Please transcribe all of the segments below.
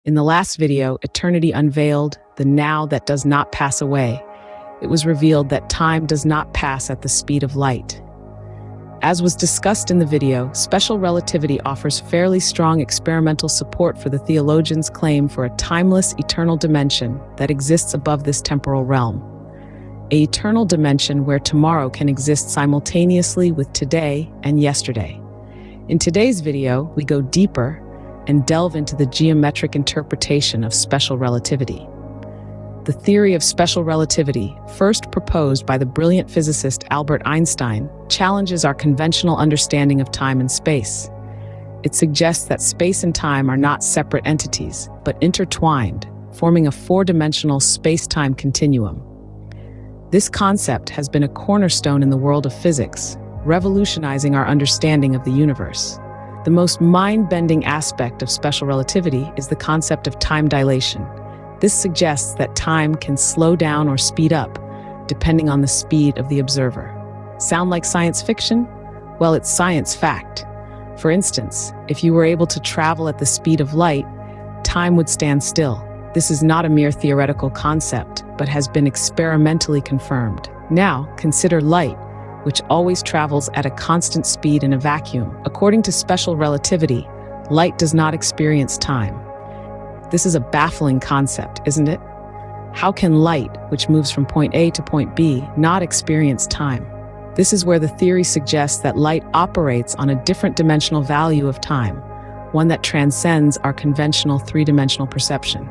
In the last video, Eternity Unveiled, the now that does not pass away. It was revealed that time does not pass at the speed of light. As was discussed in the video, special relativity offers fairly strong experimental support for the theologian's claim for a timeless, eternal dimension that exists above this temporal realm. An eternal dimension where tomorrow can exist simultaneously with today and yesterday. In today's video, we go deeper and delve into the geometric interpretation of special relativity. The theory of special relativity, first proposed by the brilliant physicist Albert Einstein, challenges our conventional understanding of time and space. It suggests that space and time are not separate entities, but intertwined, forming a four-dimensional space-time continuum. This concept has been a cornerstone in the world of physics, revolutionizing our understanding of the universe. The most mind-bending aspect of special relativity is the concept of time dilation. This suggests that time can slow down or speed up, depending on the speed of the observer. Sound like science fiction? Well, it's science fact. For instance, if you were able to travel at the speed of light, time would stand still. This is not a mere theoretical concept, but has been experimentally confirmed. Now, consider light, which always travels at a constant speed in a vacuum. According to special relativity, light does not experience time. This is a baffling concept, isn't it? How can light, which moves from point A to point B, not experience time? This is where the theory suggests that light operates on a different dimensional value of time, one that transcends our conventional three-dimensional perception.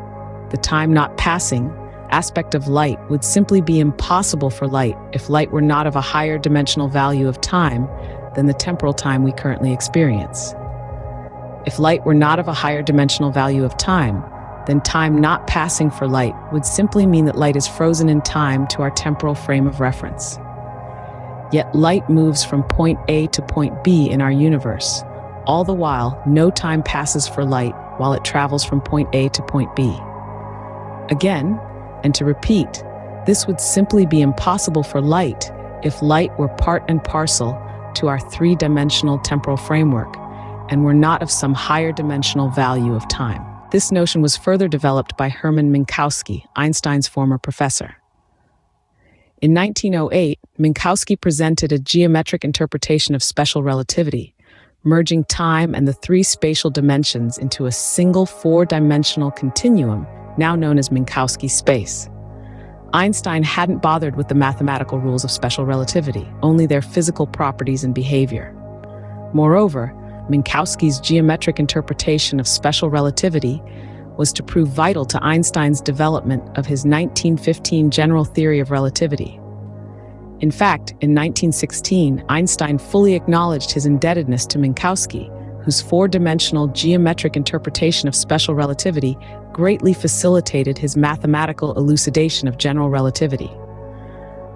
The time not passing aspect of light would simply be impossible for light if light were not of a higher dimensional value of time than the temporal time we currently experience. If light were not of a higher dimensional value of time, then time not passing for light would simply mean that light is frozen in time to our temporal frame of reference. Yet light moves from point A to point B in our universe. All the while, no time passes for light while it travels from point A to point B. Again, and to repeat, this would simply be impossible for light if light were part and parcel to our three-dimensional temporal framework and were not of some higher dimensional value of time. This notion was further developed by Hermann Minkowski, Einstein's former professor. In 1908, Minkowski presented a geometric interpretation of special relativity, merging time and the three spatial dimensions into a single four-dimensional continuum, now known as Minkowski space. Einstein hadn't bothered with the mathematical rules of special relativity, only their physical properties and behavior. Moreover, Minkowski's geometric interpretation of special relativity was to prove vital to Einstein's development of his 1915 general theory of relativity. In fact, in 1916, Einstein fully acknowledged his indebtedness to Minkowski, whose four-dimensional geometric interpretation of special relativity greatly facilitated his mathematical elucidation of general relativity.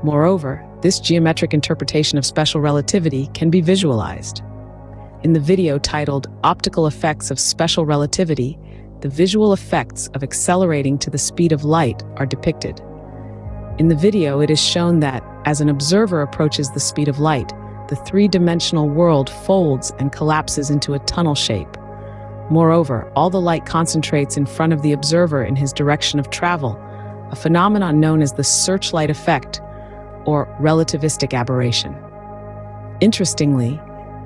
Moreover, this geometric interpretation of special relativity can be visualized. In the video titled Optical Effects of Special Relativity, the visual effects of accelerating to the speed of light are depicted. In the video, it is shown that, as an observer approaches the speed of light, the three-dimensional world folds and collapses into a tunnel shape. Moreover, all the light concentrates in front of the observer in his direction of travel, a phenomenon known as the searchlight effect, or relativistic aberration. Interestingly,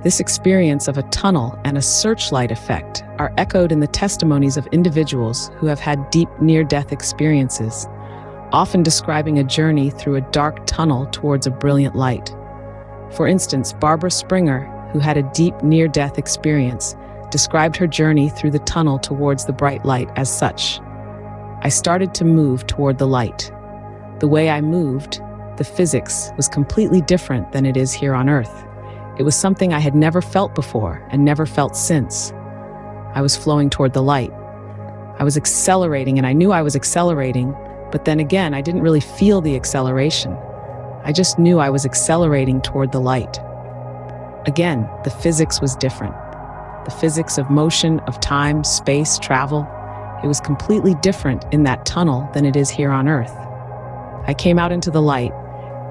this experience of a tunnel and a searchlight effect are echoed in the testimonies of individuals who have had deep near-death experiences, often describing a journey through a dark tunnel towards a brilliant light. For instance, Barbara Springer, who had a deep near-death experience, described her journey through the tunnel towards the bright light as such. I started to move toward the light. The way I moved, the physics, was completely different than it is here on Earth. It was something I had never felt before and never felt since. I was flowing toward the light. I was accelerating, and I knew I was accelerating, but then again, I didn't really feel the acceleration. I just knew I was accelerating toward the light. Again, the physics was different. The physics of motion, of time, space, travel. It was completely different in that tunnel than it is here on Earth. I came out into the light,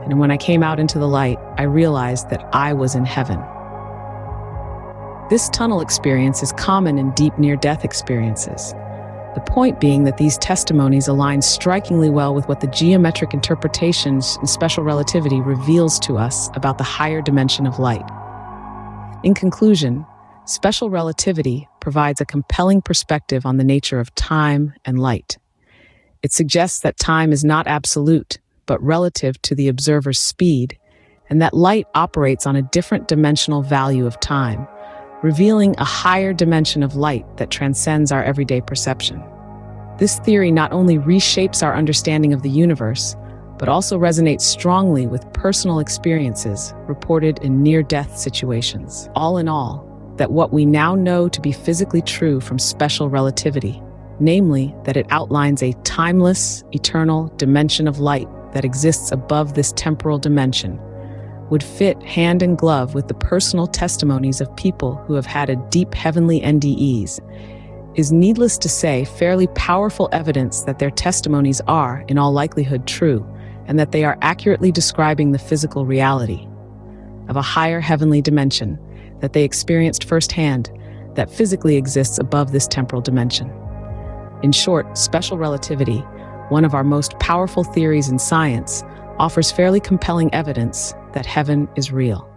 and when I came out into the light, I realized that I was in heaven. This tunnel experience is common in deep near-death experiences. The point being that these testimonies align strikingly well with what the geometric interpretations in special relativity reveals to us about the higher dimension of light. In conclusion, special relativity provides a compelling perspective on the nature of time and light. It suggests that time is not absolute, but relative to the observer's speed, and that light operates on a different dimensional value of time, revealing a higher dimension of light that transcends our everyday perception. This theory not only reshapes our understanding of the universe, but also resonates strongly with personal experiences reported in near-death situations. All in all, that what we now know to be physically true from special relativity, namely that it outlines a timeless, eternal dimension of light that exists above this temporal dimension, would fit hand in glove with the personal testimonies of people who have had a deep heavenly NDEs, is needless to say fairly powerful evidence that their testimonies are, in all likelihood, true, and that they are accurately describing the physical reality of a higher heavenly dimension that they experienced firsthand that physically exists above this temporal dimension. In short, special relativity, one of our most powerful theories in science, offers fairly compelling evidence that heaven is real.